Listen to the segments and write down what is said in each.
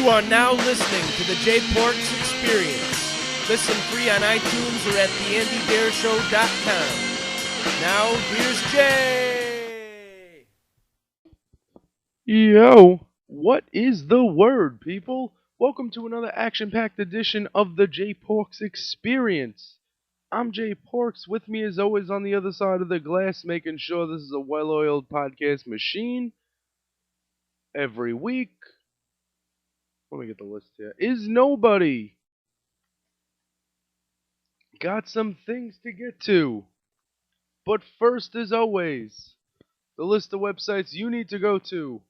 You are now listening to the J Porks Experience. Listen free on iTunes or at theandydareshow.com. Now, here's Jay. Yo, what is the word, people? Welcome to another action-packed edition of the J Porks Experience. I'm Jay Porks. With me, as always, on the other side of the glass, making sure this is a well-oiled podcast machine. Every week, let me get the list here, is nobody. Got some things to get to. But first, as always, the list of websites you need to go to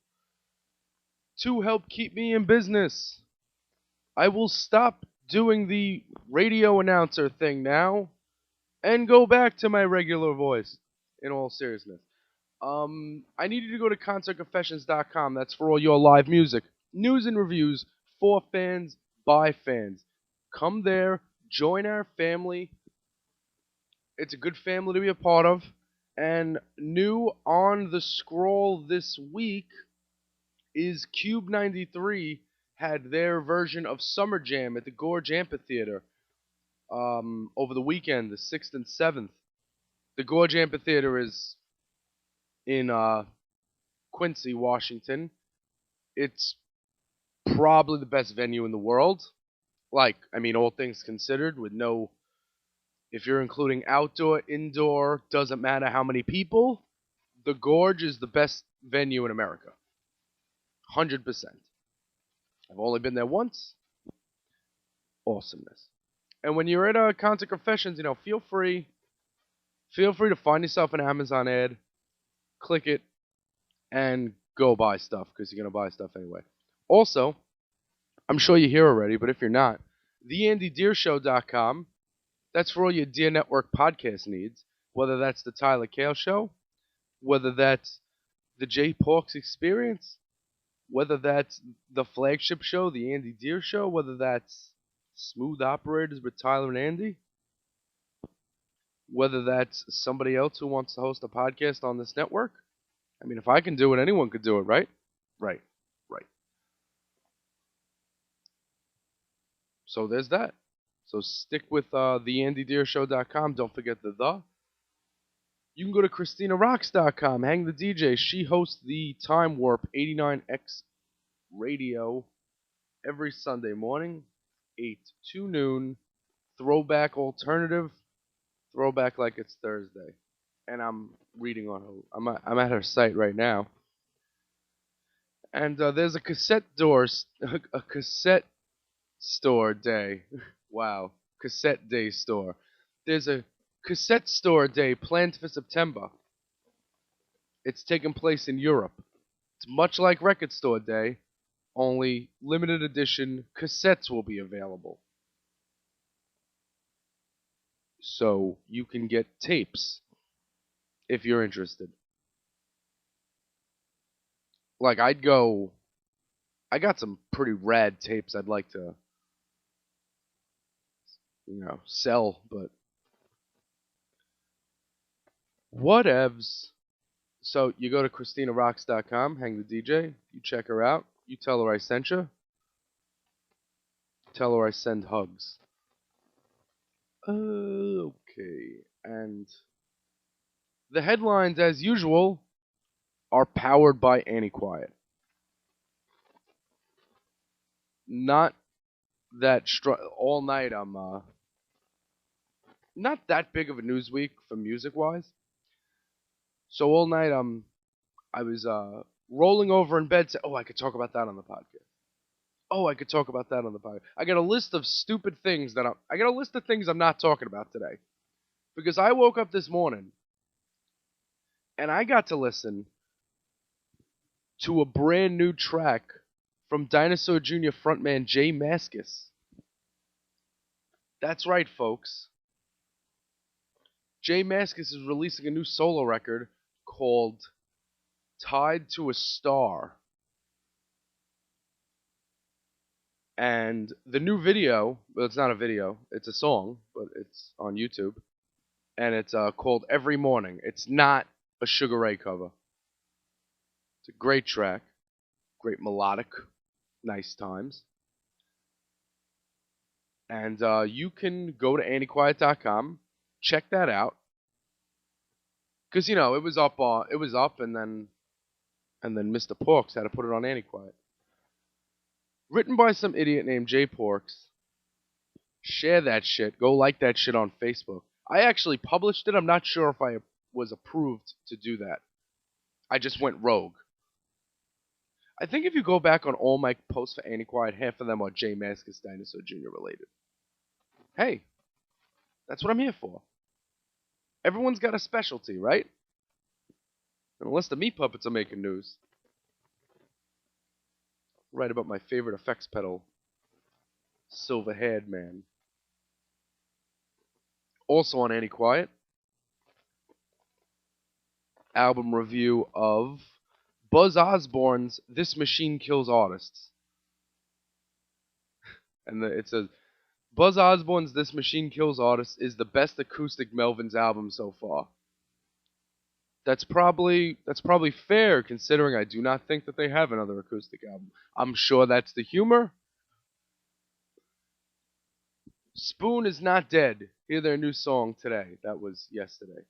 help keep me in business. I will stop doing the radio announcer thing now and go back to my regular voice, in all seriousness. I need you to go to concertconfessions.com. That's for all your live music, news and reviews for fans, by fans. Come there, join our family. It's a good family to be a part of. And new on the scroll this week is Cube 93 had their version of Summer Jam at the Gorge Amphitheater over the weekend, the 6th and 7th. The Gorge Amphitheater is in Quincy, Washington. It's probably the best venue in the world. All things considered, with no, if you're including outdoor, indoor, doesn't matter how many people, the Gorge is the best venue in America. 100%. I've only been there once. Awesomeness. And when you're at Concert Confessions, feel free to find yourself an Amazon ad, click it, and go buy stuff, because you're going to buy stuff anyway. Also, I'm sure you're here already, but if you're not, theandydareshow.com, that's for all your Deer Network podcast needs, whether that's the Tyler Kale Show, whether that's the J Porks Experience, whether that's the flagship show, the Andy Deer Show, whether that's Smooth Operators with Tyler and Andy, whether that's somebody else who wants to host a podcast on this network. If I can do it, anyone could do it, right? Right. So there's that. So stick with theandydeershow.com. Don't forget the. You can go to ChristinaRocks.com. Hang the DJ. She hosts the Time Warp 89X radio every Sunday morning, 8 to noon. Throwback alternative. Throwback like it's Thursday. And I'm reading on her. I'm at her site right now. And there's a cassette store day. Wow. Cassette day store. There's a cassette store day planned for September. It's taking place in Europe. It's much like Record Store Day, only limited edition cassettes will be available. So you can get tapes if you're interested. I got some pretty rad tapes I'd like to sell, but whatevs. So you go to ChristinaRocks.com, hang the DJ, you check her out, you tell her I sent you, tell her I send hugs. Okay, and the headlines, as usual, are powered by Annie Quiet. Not that all night I'm not that big of a news week for music-wise. So all night I was rolling over in bed saying, I could talk about that on the podcast. I could talk about that on the podcast. I got a list of stupid things I got a list of things I'm not talking about today. Because I woke up this morning and I got to listen to a brand new track from Dinosaur Jr. frontman Jay Mascis. That's right, folks. Jay Mascis is releasing a new solo record called Tied to a Star. And the new video, well, it's not a video, it's a song, but it's on YouTube. And it's called Every Morning. It's not a Sugar Ray cover. It's a great track, great melodic. nice times. And you can go to andyquiet.com, check that out, because it was up, and then Mr. Porks had to put it on Andyquiet. Written by some idiot named Jay Porks. Share that shit. Go like that shit on Facebook. I actually published it. I'm not sure if I was approved to do that. I just went rogue. I think if you go back on all my posts for Andyquiet, half of them are J Mascis Dinosaur Jr. related. Hey, that's what I'm here for. Everyone's got a specialty, right? Unless the meat puppets are making news. Write about my favorite effects pedal, silver-haired man. Also on Andyquiet, album review of Buzz Osborne's "This Machine Kills Artists," and it says Buzz Osborne's "This Machine Kills Artists" is the best acoustic Melvins album so far. That's probably fair, considering I do not think that they have another acoustic album. I'm sure that's the humor. Spoon is not dead. Hear their new song today. That was yesterday.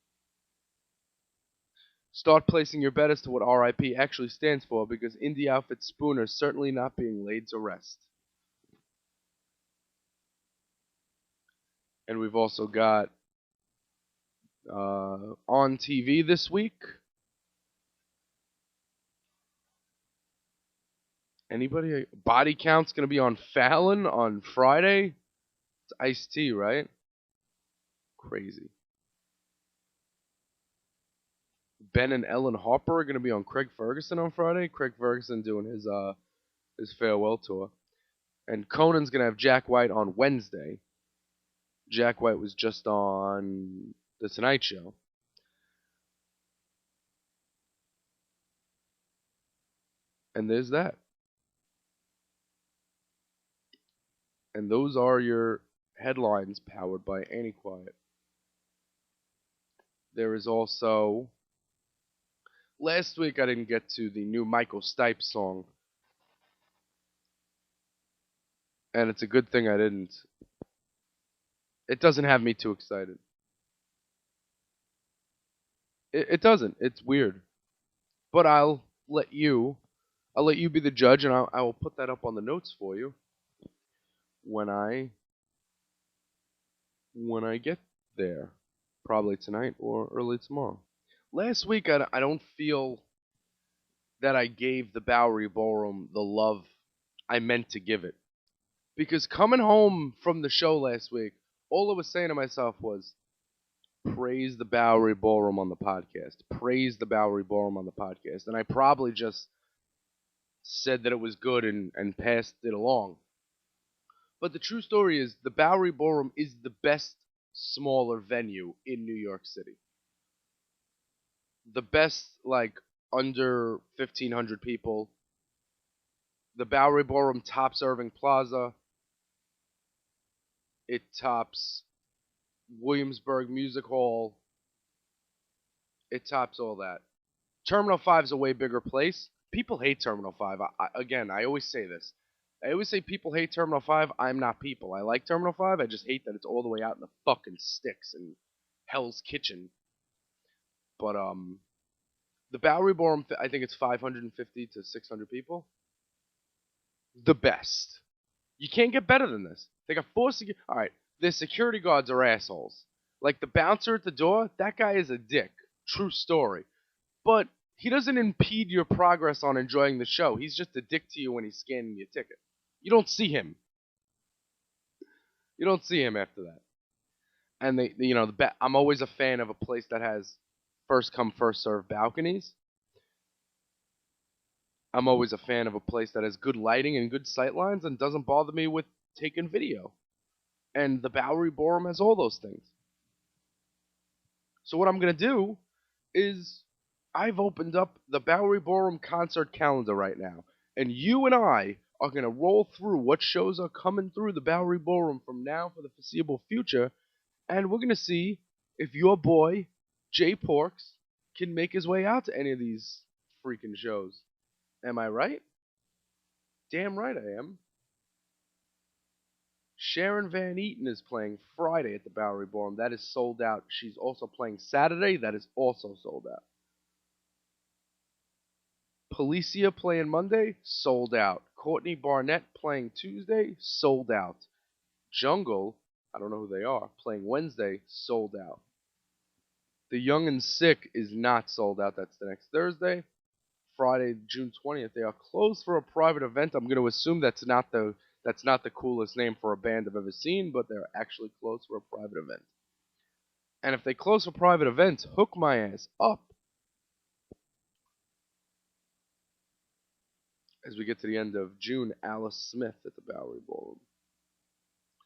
Start placing your bet as to what RIP actually stands for, because indie outfit Spoon are certainly not being laid to rest. And we've also got on TV this week. Anybody? Body Count's going to be on Fallon on Friday. It's Ice-T, right? Crazy. Ben and Ellen Harper are going to be on Craig Ferguson on Friday. Craig Ferguson doing his farewell tour. And Conan's going to have Jack White on Wednesday. Jack White was just on The Tonight Show. And there's that. And those are your headlines powered by Andyquiet. There is also... Last week I didn't get to the new Michael Stipe song. And it's a good thing I didn't. It doesn't have me too excited. It doesn't. It's weird. But I'll let you be the judge, and I will put that up on the notes for you when I get there. Probably tonight or early tomorrow. Last week, I don't feel that I gave the Bowery Ballroom the love I meant to give it. Because coming home from the show last week, all I was saying to myself was, praise the Bowery Ballroom on the podcast. Praise the Bowery Ballroom on the podcast. And I probably just said that it was good and passed it along. But the true story is, the Bowery Ballroom is the best smaller venue in New York City. The best, under 1,500 people. The Bowery Ballroom tops Irving Plaza. It tops Williamsburg Music Hall. It tops all that. Terminal 5 is a way bigger place. People hate Terminal 5. I always say this. I always say people hate Terminal 5. I'm not people. I like Terminal 5. I just hate that it's all the way out in the fucking sticks in Hell's Kitchen. But, the Bowery Ballroom, I think it's 550 to 600 people. The best. You can't get better than this. They got 4 security... Alright, their security guards are assholes. Like, the bouncer at the door, that guy is a dick. True story. But he doesn't impede your progress on enjoying the show. He's just a dick to you when he's scanning your ticket. You don't see him. You don't see him after that. And I'm always a fan of a place that has first come, first serve balconies. I'm always a fan of a place that has good lighting and good sightlines and doesn't bother me with taking video. And the Bowery Ballroom has all those things. So what I'm going to do is I've opened up the Bowery Ballroom concert calendar right now. And you and I are going to roll through what shows are coming through the Bowery Ballroom from now for the foreseeable future. And we're going to see if your boy, Jay Porks, can make his way out to any of these freaking shows. Am I right? Damn right I am. Sharon Van Eaton is playing Friday at the Bowery Ballroom. That is sold out. She's also playing Saturday. That is also sold out. Policia playing Monday, sold out. Courtney Barnett playing Tuesday, sold out. Jungle, I don't know who they are, playing Wednesday, sold out. The Young and Sick is not sold out. That's the next Thursday. Friday, June 20th. They are closed for a private event. I'm going to assume that's not the coolest name for a band I've ever seen, but they're actually closed for a private event. And if they close for private events, hook my ass up. As we get to the end of June, Alice Smith at the Bowery Ballroom.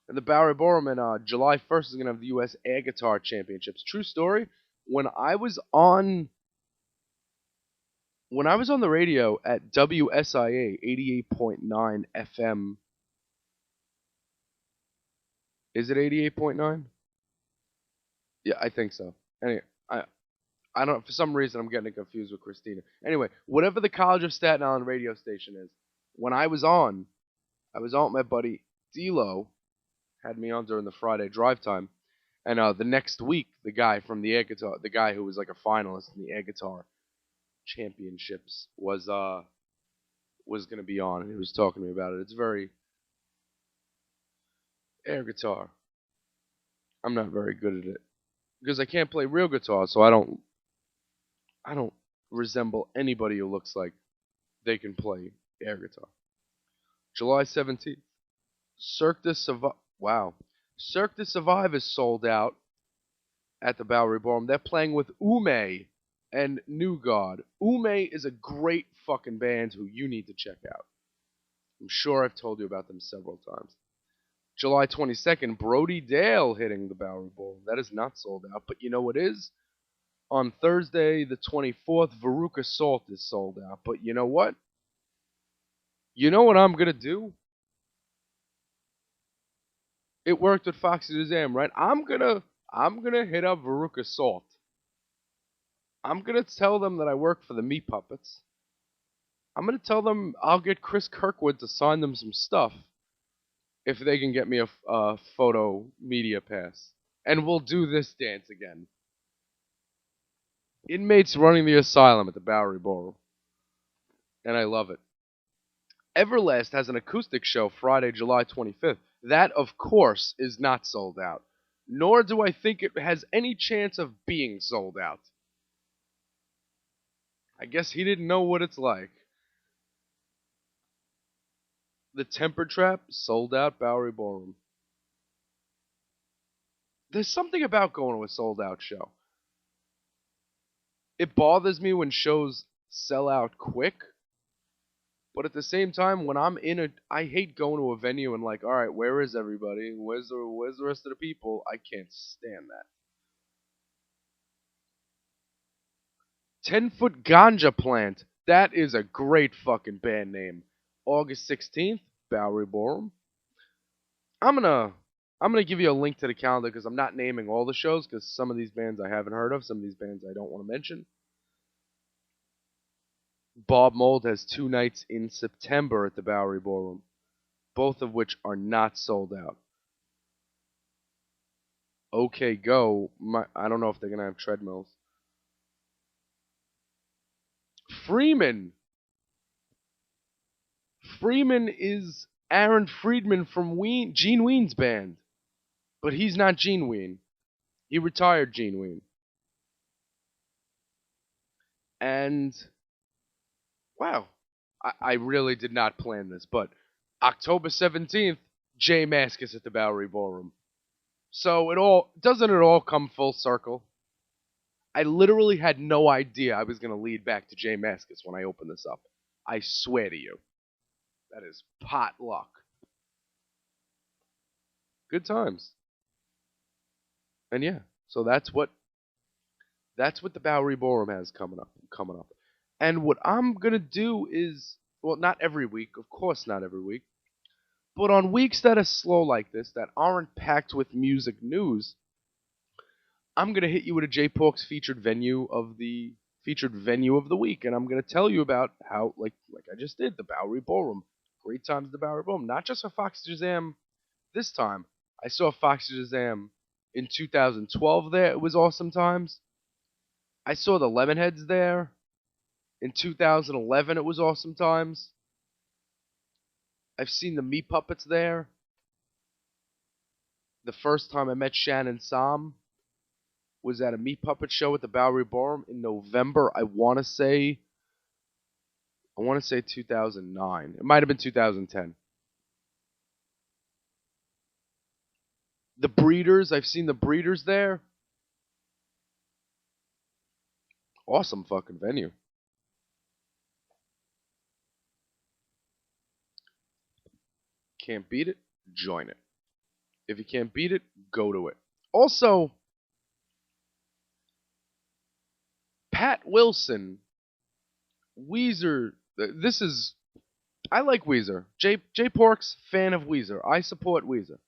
And the Bowery Ballroom in July 1st is going to have the U.S. Air Guitar Championships. True story. When I was on the radio at WSIA 88.9 FM, is it 88.9? Yeah, I think so. Anyway, I don't. For some reason, I'm getting confused with Christina. Anyway, whatever the College of Staten Island radio station is, when I was on with my buddy D'Lo, had me on during the Friday drive time, and the next week, the guy from the air guitar, the guy who was like a finalist in the air guitar championships, was going to be on, and he was talking to me about it. It's very air guitar. I'm not very good at it because I can't play real guitar, so I don't resemble anybody who looks like they can play air guitar. July 17th, Cirque du Survive. Wow, Cirque du Survive is sold out at the Bowery Ballroom. They're playing with Ume and New God. Ume is a great fucking band who you need to check out. I'm sure I've told you about them several times. July 22nd, Brody Dale hitting the Bowery Ballroom. That is not sold out, but you know what is? On Thursday, the 24th, Veruca Salt is sold out. But you know what? You know what I'm going to do? It worked with Foxy Shazam, right? I'm gonna hit up Veruca Salt. I'm gonna tell them that I work for the Meat Puppets. I'm gonna tell them I'll get Chris Kirkwood to sign them some stuff if they can get me a photo media pass. And we'll do this dance again. Inmates running the asylum at the Bowery Ballroom. And I love it. Everlast has an acoustic show Friday, July 25th. That, of course, is not sold out. Nor do I think it has any chance of being sold out. I guess he didn't know what it's like. The Temper Trap, sold out Bowery Ballroom. There's something about going to a sold out show. It bothers me when shows sell out quick. But at the same time, when I'm I hate going to a venue and like, all right, where is everybody? Where's the rest of the people? I can't stand that. 10-Foot Ganja Plant. That is a great fucking band name. August 16th, Bowery Ballroom. I'm gonna give you a link to the calendar because I'm not naming all the shows because some of these bands I haven't heard of, some of these bands I don't want to mention. Bob Mould has 2 nights in September at the Bowery Ballroom, both of which are not sold out. OK Go, I don't know if they're going to have treadmills. Freeman is Aaron Friedman from Gene Ween's band, but he's not Gene Ween. He retired Gene Ween. And wow, I really did not plan this, but October 17th, Jay Mascis at the Bowery Ballroom. So doesn't it all come full circle? I literally had no idea I was going to lead back to Jay Mascis when I opened this up. I swear to you. That is pot luck. Good times. And yeah, so that's what the Bowery Ballroom has coming up. And what I'm going to do is, well, not every week, of course not every week, but on weeks that are slow like this, that aren't packed with music news, I'm going to hit you with a J-Pork's featured venue of the week, and I'm going to tell you about how, like I just did, the Bowery Ballroom. great times at the Bowery Ballroom. Not just for Fox Shazam this time. I saw Fox Shazam in 2012 there. It was awesome times. I saw the Lemonheads there in 2011. It was awesome times. I've seen the Meat Puppets there. The first time I met Shannon Sam was at a Meat Puppet show at the Bowery Ballroom in November. I want to say 2009. It might have been 2010. The Breeders, I've seen the Breeders there. Awesome fucking venue. Can't beat it? Join it. If you can't beat it, go to it. Also, Pat Wilson, Weezer. I like Weezer. J Pork's fan of Weezer. I support Weezer.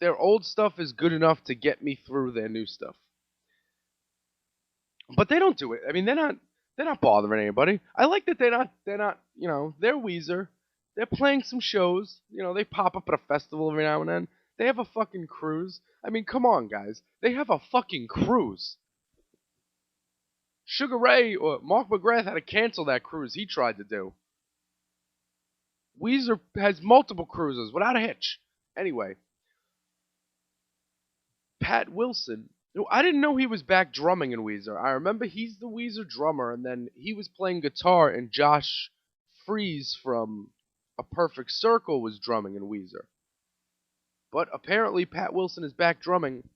Their old stuff is good enough to get me through their new stuff. But they don't do it. I mean, they're not bothering anybody. I like that they're not, they're Weezer. They're playing some shows. They pop up at a festival every now and then. They have a fucking cruise. I mean, come on, guys. They have a fucking cruise. Sugar Ray or Mark McGrath had to cancel that cruise he tried to do. Weezer has multiple cruises without a hitch. Anyway, Pat Wilson. I didn't know he was back drumming in Weezer. I remember he's the Weezer drummer, and then he was playing guitar, and Josh Freese from A Perfect Circle was drumming in Weezer. But apparently Pat Wilson is back drumming.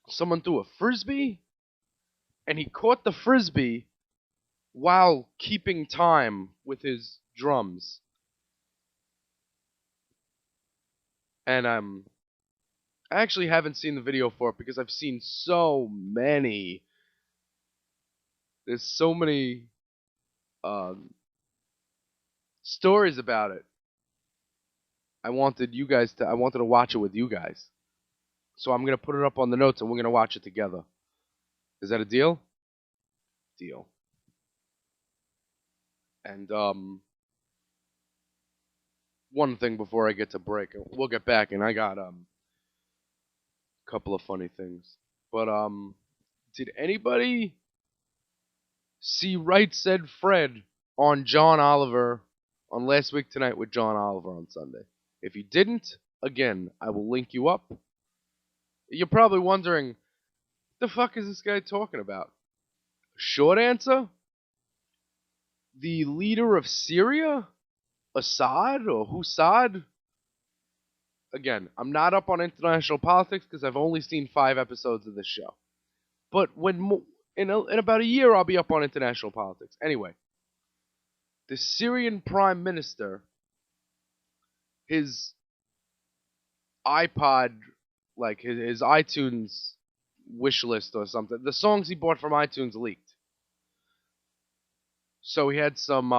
Someone threw a frisbee, and he caught the frisbee while keeping time with his drums. And I actually haven't seen the video for it because I've seen so many. There's so many stories about it. I wanted to watch it with you guys. So I'm going to put it up on the notes and we're going to watch it together. Is that a deal? Deal. And one thing before I get to break. We'll get back, and I got a couple of funny things. But did anybody see Right Said Fred on John Oliver on Last Week Tonight with John Oliver on Sunday? If you didn't, again, I will link you up. You're probably wondering, the fuck is this guy talking about? Short answer, the leader of Syria, Assad or Hussad. Again, I'm not up on international politics because I've only seen 5 episodes of this show. But in about a year, I'll be up on international politics. Anyway, the Syrian Prime Minister, his iPod, like his iTunes wish list or something, the songs he bought from iTunes leaked. So he had some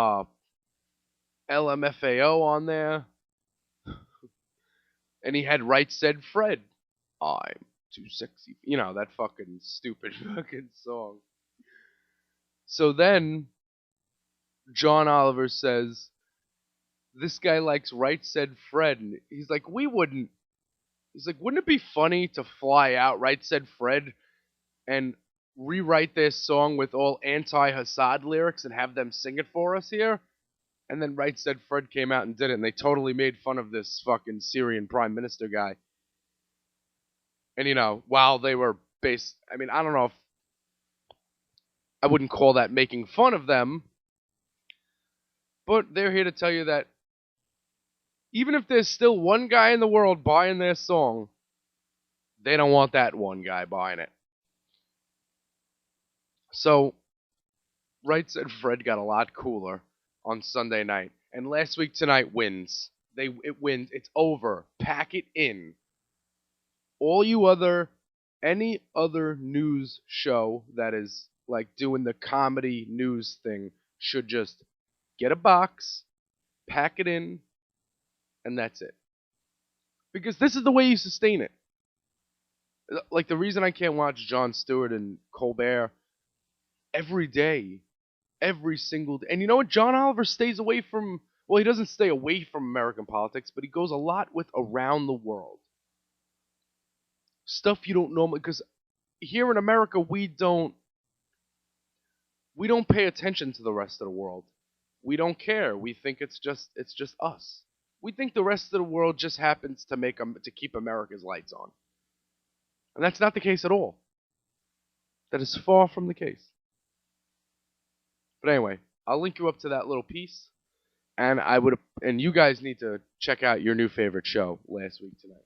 LMFAO on there. And he had Right Said Fred. I'm too sexy. That fucking stupid fucking song. So then, John Oliver says, this guy likes Right Said Fred. And he's like, wouldn't it be funny to fly out Right Said Fred and rewrite this song with all anti-Assad lyrics and have them sing it for us here? And then Right Said Fred came out and did it, and they totally made fun of this fucking Syrian Prime Minister guy. And, while they were I don't know if I wouldn't call that making fun of them, but they're here to tell you that even if there's still one guy in the world buying their song, they don't want that one guy buying it. So, Right Said Fred got a lot cooler on Sunday night, and Last Week Tonight wins. It wins. It's over. Pack it in. Any other news show that is like doing the comedy news thing should just get a box, pack it in, and that's it. Because this is the way you sustain it. Like, the reason I can't watch Jon Stewart and Colbert every day every single day. And you know what? John Oliver stays away from, well, he doesn't stay away from American politics, but he goes a lot with around the world. Stuff you don't normally, because here in America, we don't pay attention to the rest of the world. We don't care. We think it's just us. We think the rest of the world just happens to keep America's lights on. And that's not the case at all. That is far from the case. But anyway, I'll link you up to that little piece, and you guys need to check out your new favorite show last week tonight.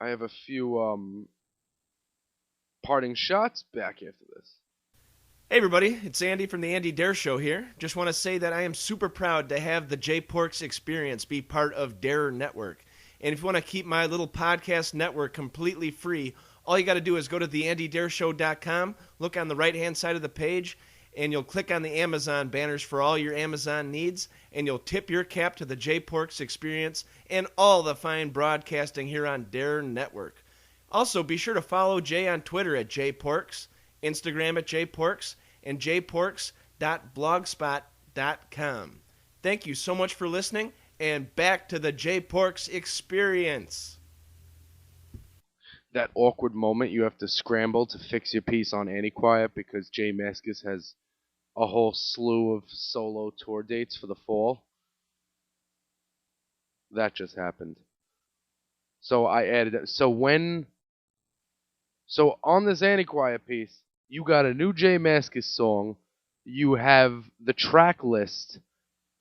I have a few parting shots back after this. Hey everybody, it's Andy from the Andy Dare Show here. Just want to say that I am super proud to have the J Porks Experience be part of Dare Network. And if you want to keep my little podcast network completely free, all you got to do is go to theandydareshow.com, look on the right-hand side of the page, and you'll click on the Amazon banners for all your Amazon needs, and you'll tip your cap to the J Porks Experience and all the fine broadcasting here on Dare Network. Also, be sure to follow Jay on Twitter at JPorks, Instagram at JPorks, and jporks.blogspot.com. Thank you so much for listening, and back to the J Porks Experience. That awkward moment you have to scramble to fix your piece on Antiquiet because Jay Mascis has a whole slew of solo tour dates for the fall. That just happened. So I added it. So on this Antiquiet piece, you got a new Jay Mascis song, you have the track list,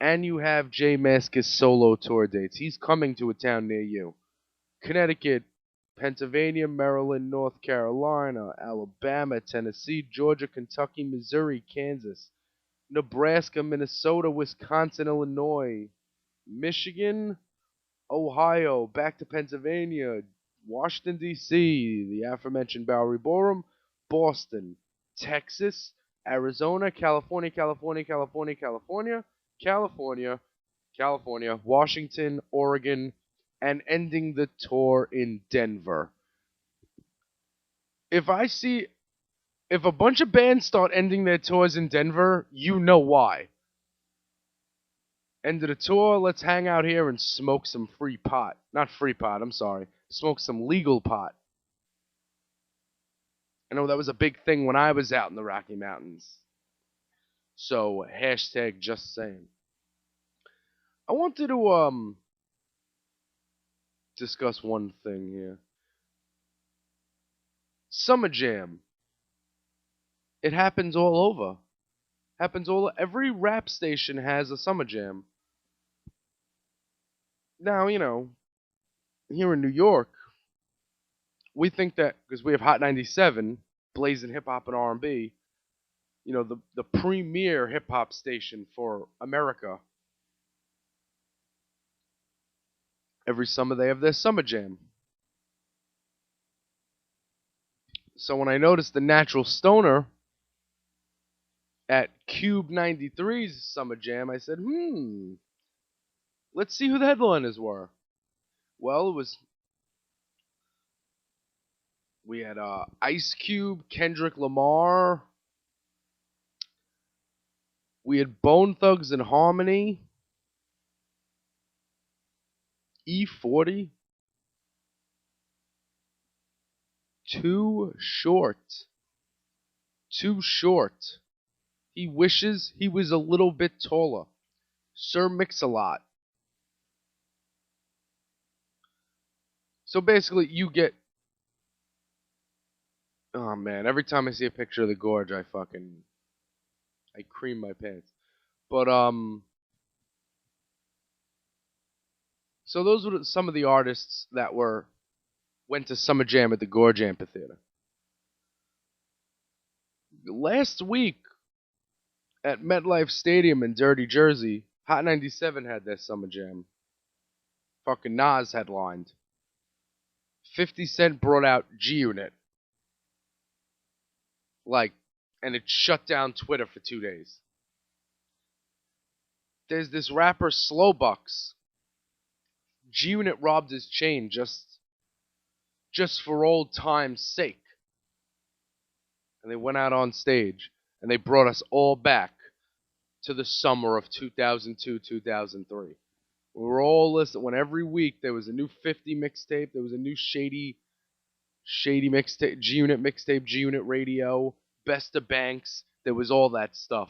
and you have Jay Mascis solo tour dates. He's coming to a town near you. Connecticut, Pennsylvania, Maryland, North Carolina, Alabama, Tennessee, Georgia, Kentucky, Missouri, Kansas, Nebraska, Minnesota, Wisconsin, Illinois, Michigan, Ohio, back to Pennsylvania, Washington, D.C., the aforementioned Bowery Ballroom, Boston, Texas, Arizona, California, Washington, Oregon, and ending the tour in Denver. If a bunch of bands start ending their tours in Denver, you know why. End of the tour, let's hang out here and smoke some free pot. Not free pot, I'm sorry. Smoke some legal pot. I know that was a big thing when I was out in the Rocky Mountains. So, hashtag just saying. I wanted to, discuss one thing here. Summer Jam. It happens all over. Every rap station has a Summer Jam. Now, here in New York, we think that because we have Hot 97, blazing hip hop and R&B, the premier hip hop station for America. Every summer they have their Summer Jam. So when I noticed the Natural Stoner at Cube 93's Summer Jam, I said, let's see who the headliners were. Well, we had Ice Cube, Kendrick Lamar. We had Bone Thugs and Harmony. E40. Too short. He wishes he was a little bit taller. Sir Mix-a-Lot. So basically, you get... Oh man, every time I see a picture of the Gorge, I cream my pants. But, so those were some of the artists that went to Summer Jam at the Gorge Amphitheater. Last week, at MetLife Stadium in Dirty Jersey, Hot 97 had their Summer Jam. Fucking Nas headlined. 50 Cent brought out G-Unit. And it shut down Twitter for 2 days. There's this rapper Slowbucks. G-Unit robbed his chain just for old time's sake. and they went out on stage, and they brought us all back to the summer of 2002, 2003. We were all listening. When every week there was a new 50 mixtape, there was a new shady mixtape, G-Unit mixtape, G-Unit radio, Best of Banks. There was all that stuff.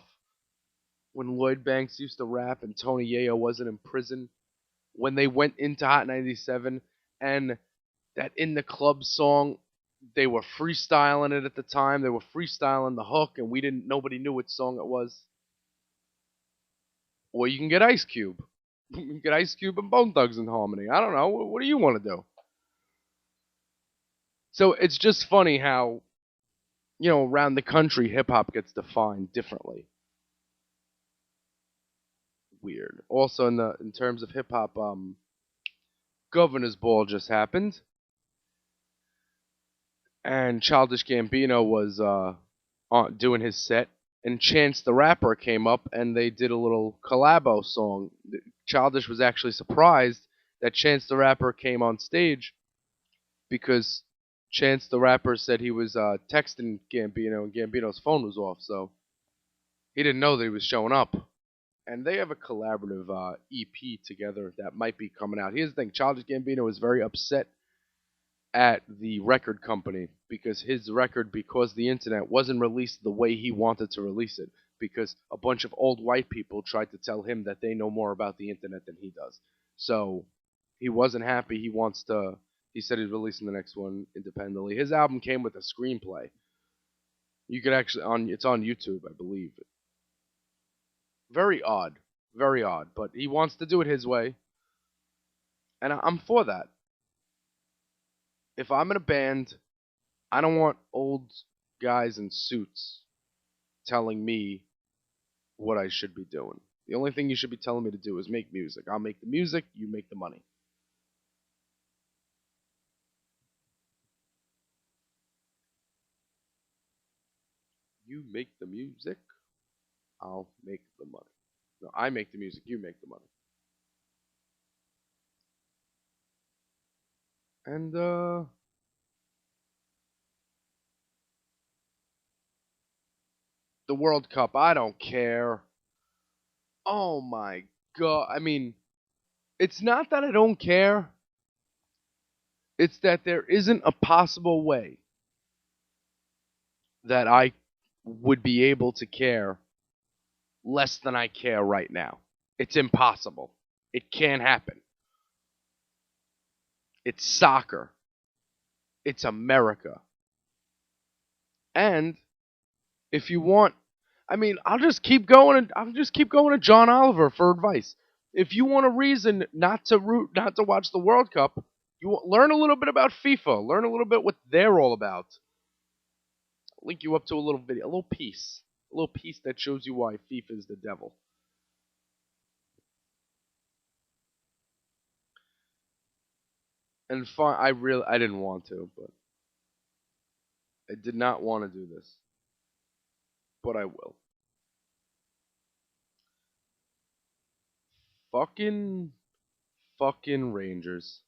When Lloyd Banks used to rap and Tony Yayo wasn't in prison. When they went into Hot 97 and that In the Club song, they were freestyling it at the time. They were freestyling the hook, and nobody knew which song it was. Or you can get Ice Cube. You can get Ice Cube and Bone Thugs in Harmony. I don't know. What do you want to do? So it's just funny how, around the country, hip-hop gets defined differently. Weird. Also, in terms of hip-hop, Governor's Ball just happened. And Childish Gambino was doing his set. And Chance the Rapper came up, and they did a little collabo song. Childish was actually surprised that Chance the Rapper came on stage because Chance the Rapper said he was texting Gambino, and Gambino's phone was off, so he didn't know that he was showing up. And they have a collaborative EP together that might be coming out. Here's the thing. Childish Gambino was very upset at the record company because his record, because the internet, wasn't released the way he wanted to release it, because a bunch of old white people tried to tell him that they know more about the internet than he does. So he wasn't happy. He said he's releasing the next one independently. His album came with a screenplay. You could actually, it's on YouTube, I believe. Very odd, but he wants to do it his way, and I'm for that. If I'm in a band, I don't want old guys in suits telling me what I should be doing. The only thing you should be telling me to do is make music. I'll make the music, you make the money. You make the music, I'll make the money. No, I make the music, you make the money. And, the World Cup, I don't care. Oh my god. I mean, it's not that I don't care. It's that there isn't a possible way that I would be able to care less than I care right now. It's impossible. It can't happen. It's soccer. It's America. And if you want, I mean, I'll just keep going to John Oliver for advice. If you want a reason not to watch the World Cup, learn a little bit about FIFA. Learn a little bit what they're all about. I'll link you up to a little video, a little piece that shows you why FIFA is the devil. And I didn't want to, but I did not want to do this. But I will. Fucking Rangers.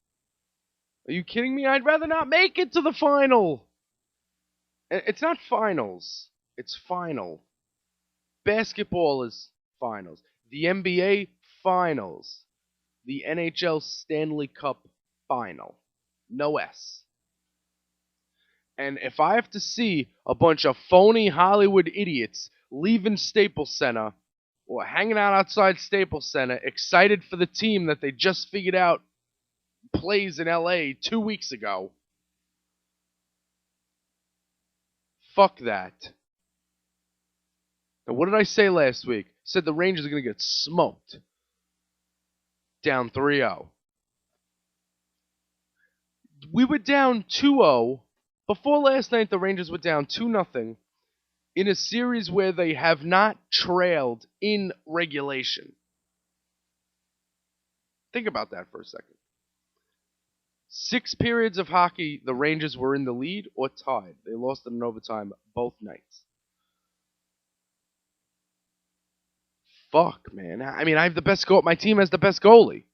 Are you kidding me? I'd rather not make it to the final. It's not finals. It's final. Basketball is finals. The NBA finals. The NHL Stanley Cup final. No S. And if I have to see a bunch of phony Hollywood idiots leaving Staples Center or hanging out outside Staples Center excited for the team that they just figured out plays in LA 2 weeks ago, fuck that. Now, what did I say last week? I said the Rangers are going to get smoked. Down 3-0. We were down 2-0. Before last night, the Rangers were down 2-0 in a series where they have not trailed in regulation. Think about that for a second. 6 periods of hockey, the Rangers were in the lead or tied. They lost in overtime both nights. Fuck, man. I mean, I have the best goal. My team has the best goalie.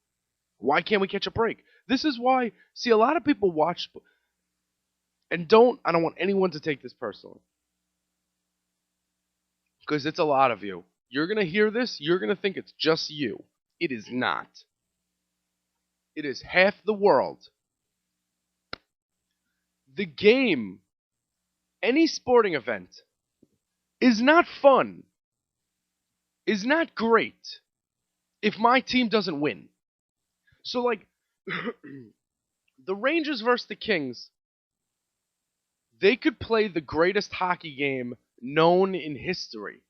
Why can't we catch a break? This is why, see, a lot of people watch, and I don't want anyone to take this personally. because it's a lot of you. You're going to hear this, you're going to think it's just you. It is not. It is half the world. The game, any sporting event, is not fun, is not great if my team doesn't win. So, like, the Rangers versus the Kings, they could play the greatest hockey game known in history.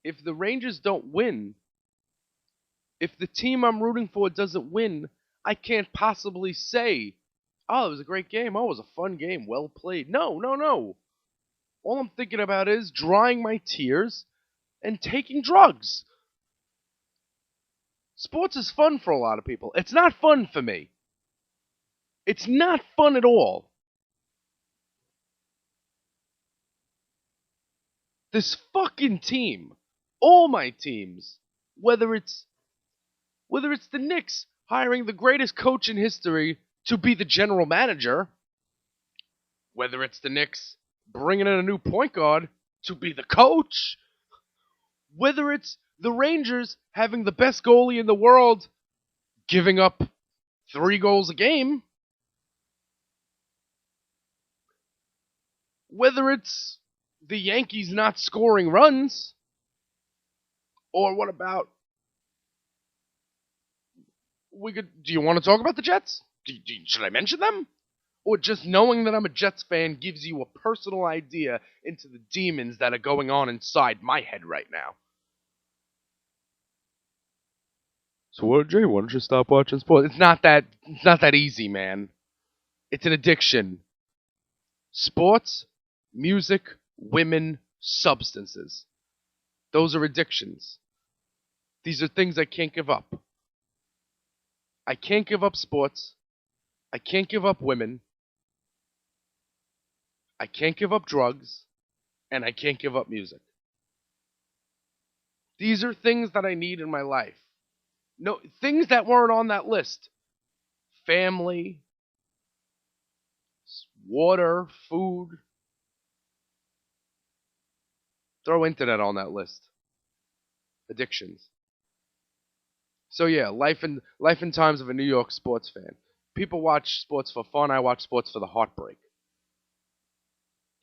If the Rangers don't win, if the team I'm rooting for doesn't win, I can't possibly say, oh, it was a great game. Oh, it was a fun game. Well played. No, no, no. All I'm thinking about is drying my tears and taking drugs. Sports is fun for a lot of people. It's not fun for me. It's not fun at all. This fucking team, all my teams, whether it's the Knicks hiring the greatest coach in history to be the general manager, whether it's the Knicks bringing in a new point guard to be the coach, whether it's the Rangers having the best goalie in the world giving up 3 goals a game, whether it's the Yankees not scoring runs, or what about do you want to talk about the Jets? Should I mention them? Or just knowing that I'm a Jets fan gives you a personal idea into the demons that are going on inside my head right now. So what, Jay? Why don't you stop watching sports? It's not that easy, man. It's an addiction. Sports, music, women, substances. Those are addictions. These are things I can't give up. I can't give up sports. I can't give up women. I can't give up drugs. And I can't give up music. These are things that I need in my life. No, things that weren't on that list. Family, water, food. Throw internet on that list. Addictions. So yeah, life and times of a New York sports fan. People watch sports for fun. I watch sports for the heartbreak.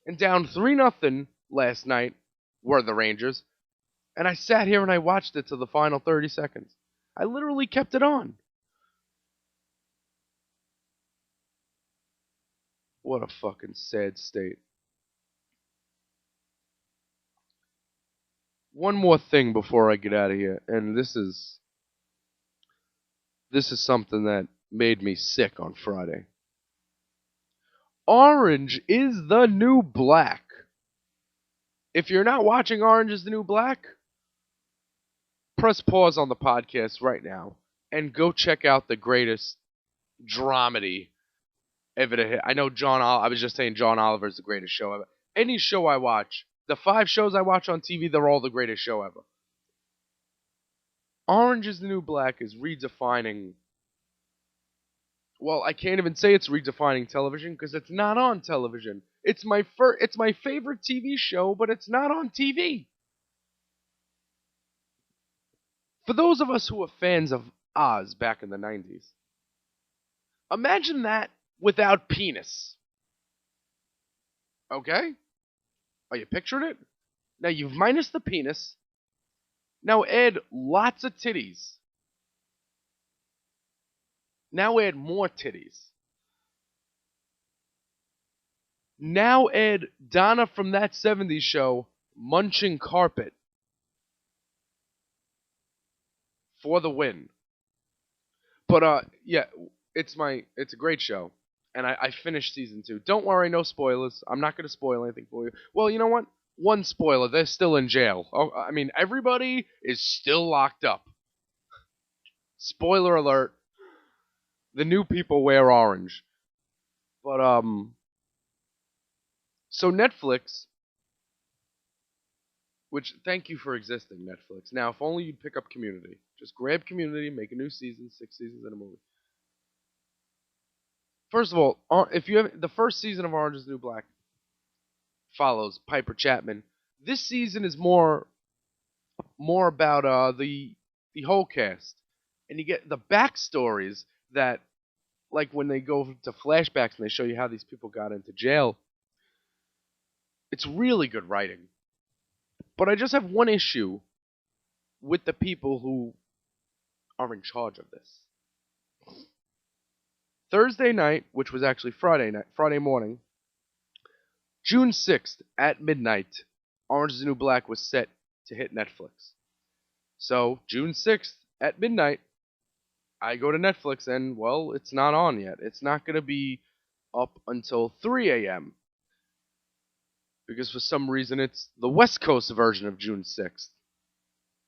And down 3-0 last night were the Rangers, and I sat here and I watched it to the final 30 seconds. I literally kept it on. What a fucking sad state. One more thing before I get out of here, and this is something that made me sick on Friday. Orange is the New Black. If you're not watching Orange is the New Black, press pause on the podcast right now and go check out the greatest dramedy ever to hit. I know I was just saying John Oliver's the greatest show ever. Any show I watch, the 5 shows I watch on TV, they're all the greatest show ever. Orange is the New Black is redefining. Well, I can't even say it's redefining television because it's not on television. It's my favorite TV show, but it's not on TV. For those of us who are fans of Oz back in the 90s, imagine that without penis. Okay? Are you picturing it? Now you've minus the penis. Now add lots of titties. Now add more titties. Now add Donna from That 70s Show munching carpet for the win. But yeah, it's a great show. And I finished season 2. Don't worry, no spoilers. I'm not going to spoil anything for you. Well, you know what? One spoiler, they're still in jail. Oh, I mean, everybody is still locked up. Spoiler alert. The new people wear orange. But, so Netflix, which, thank you for existing, Netflix. Now, if only you'd pick up Community. Just grab Community, make a new season, 6 seasons in a movie. First of all, if you have the first season of Orange is the New Black follows Piper Chapman, This season is more about the whole cast, and you get the backstories that, like when they go to flashbacks and they show you how these people got into jail. It's really good writing. But I just have one issue with the people who are in charge of this. Thursday night, which was actually Friday morning, June 6th at midnight, Orange is the New Black was set to hit Netflix. So, June 6th at midnight, I go to Netflix and, well, it's not on yet. It's not going to be up until 3 a.m. Because for some reason it's the West Coast version of June 6th.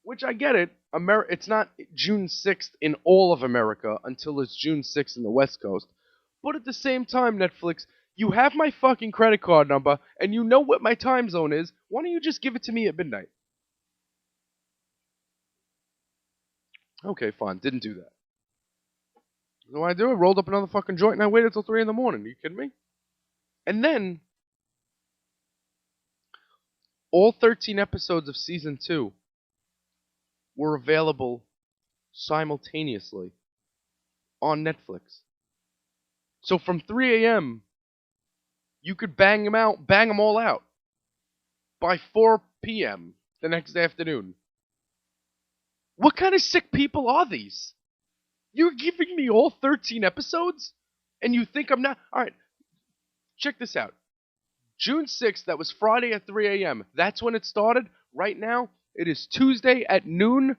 Which I get it. It's not June 6th in all of America until it's June 6th in the West Coast. But at the same time, Netflix, you have my fucking credit card number and you know what my time zone is. Why don't you just give it to me at midnight? Okay, fine. Didn't do that. So what I do? I rolled up another fucking joint and I waited until 3 in the morning. Are you kidding me? And then, all 13 episodes of Season 2 were available simultaneously on Netflix. So from 3 a.m., you could bang them all out by 4 p.m. the next afternoon. What kind of sick people are these? You're giving me all 13 episodes? And you think I'm not? Alright, check this out. June 6th, that was Friday at 3 a.m. That's when it started. Right now, it is Tuesday at noon.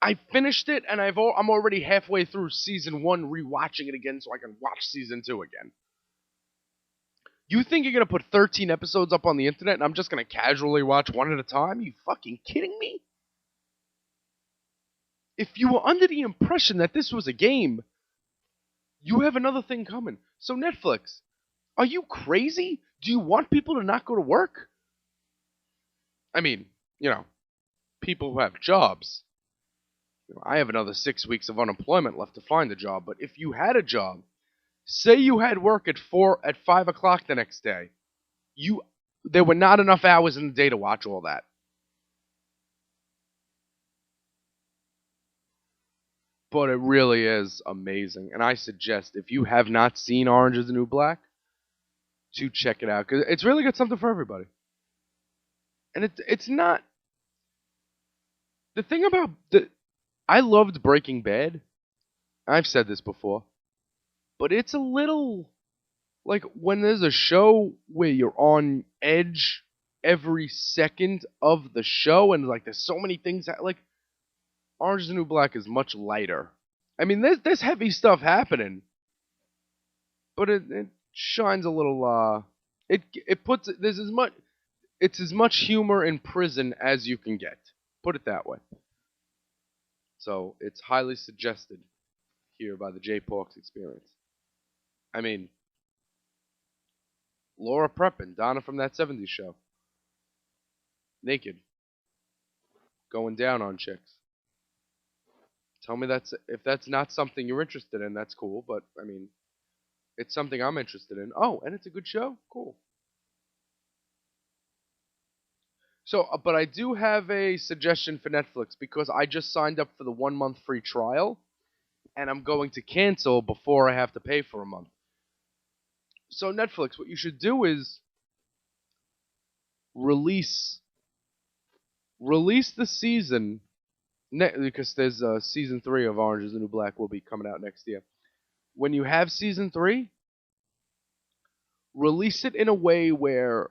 I finished it, and I'm already halfway through Season 1, rewatching it again so I can watch Season 2 again. You think you're going to put 13 episodes up on the internet and I'm just going to casually watch one at a time? Are you fucking kidding me? If you were under the impression that this was a game, you have another thing coming. So Netflix, are you crazy? Do you want people to not go to work? I mean, people who have jobs. I have another 6 weeks of unemployment left to find a job, but if you had a job, say you had work at 5 o'clock the next day, there were not enough hours in the day to watch all that. But it really is amazing, and I suggest if you have not seen Orange is the New Black, to check it out, because it's really got something for everybody. And it's not... The thing about... I loved Breaking Bad. I've said this before. But it's a little... Like, when there's a show where you're on edge every second of the show, and, like, there's so many things that... Like, Orange is the New Black is much lighter. I mean, there's heavy stuff happening. But it shines a little, it puts... There's as much... It's as much humor in prison as you can get. Put it that way. So, it's highly suggested here by the J. Porks Experience. I mean, Laura Prepon, Donna from That 70s Show. Naked. Going down on chicks. Tell me if that's not something you're interested in, that's cool, but, I mean, it's something I'm interested in. Oh, and it's a good show? Cool. So, but I do have a suggestion for Netflix, because I just signed up for the 1 month free trial, and I'm going to cancel before I have to pay for a month. So Netflix, what you should do is release the season, because there's season 3 of Orange is the New Black will be coming out next year. When you have season 3, release it in a way where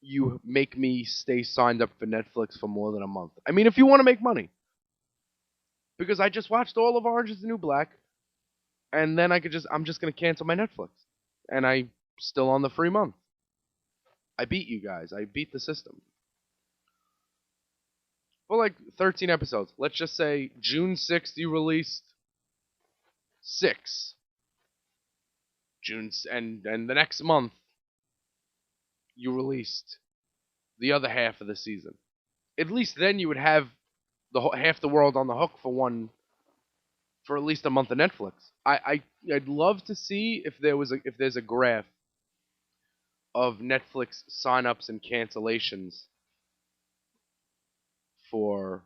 you make me stay signed up for Netflix for more than a month. I mean, if you want to make money. Because I just watched all of Orange is the New Black, and then I'm just going to cancel my Netflix. And I'm still on the free month. I beat you guys. I beat the system. Well, like 13 episodes. Let's just say June 6th you released 6. And the next month you released the other half of the season. At least then you would have half the world on the hook for at least a month of Netflix. I'd love to see if there's a graph of Netflix sign-ups and cancellations for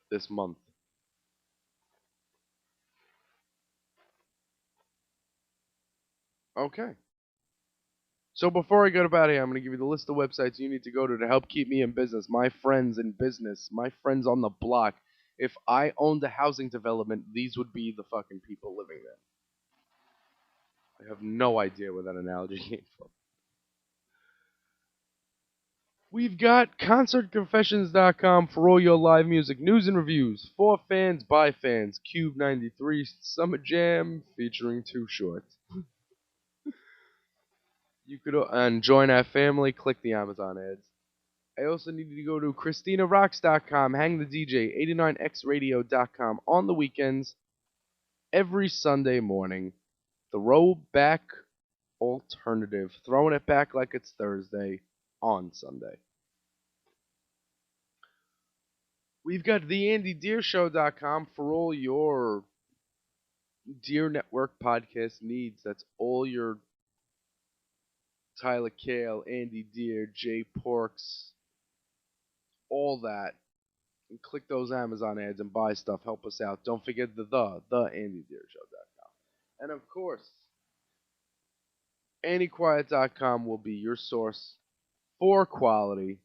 this month. Okay. So before I go to here, I'm going to give you the list of websites you need to go to help keep me in business. My friends in business, my friends on the block. If I owned a housing development, these would be the fucking people living there. I have no idea where that analogy came from. We've got ConcertConfessions.com for all your live music news and reviews. For fans, by fans. Cube 93 Summer Jam featuring Too Short. You could and join our family. Click the Amazon ads. I also need you to go to ChristinaRocks.com, hang the DJ, 89xradio.com on the weekends, every Sunday morning. Throwback alternative, throwing it back like it's Thursday on Sunday. We've got theandydeershow.com for all your Deer Network podcast needs. That's all your Tyler Kale, Andy Deer, Jay Porks, all that. And click those Amazon ads and buy stuff. Help us out. Don't forget the AndyDeerShow.com. And of course, AndyQuiet.com will be your source for quality,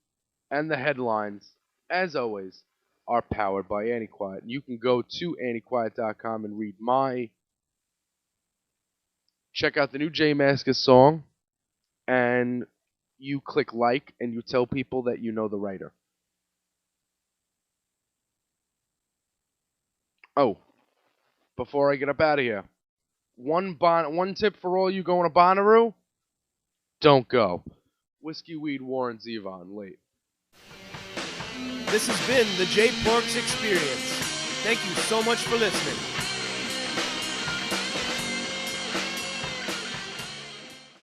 and the headlines, as always, are powered by AndyQuiet. You can go to AndyQuiet.com and read check out the new J Mascis song, and you click like and you tell people that you know the writer. Oh, before I get up out of here, one tip for all you going to Bonnaroo: don't go. Whiskey, weed, Warren Zevon, late. This has been the J Porks Experience. Thank you so much for listening.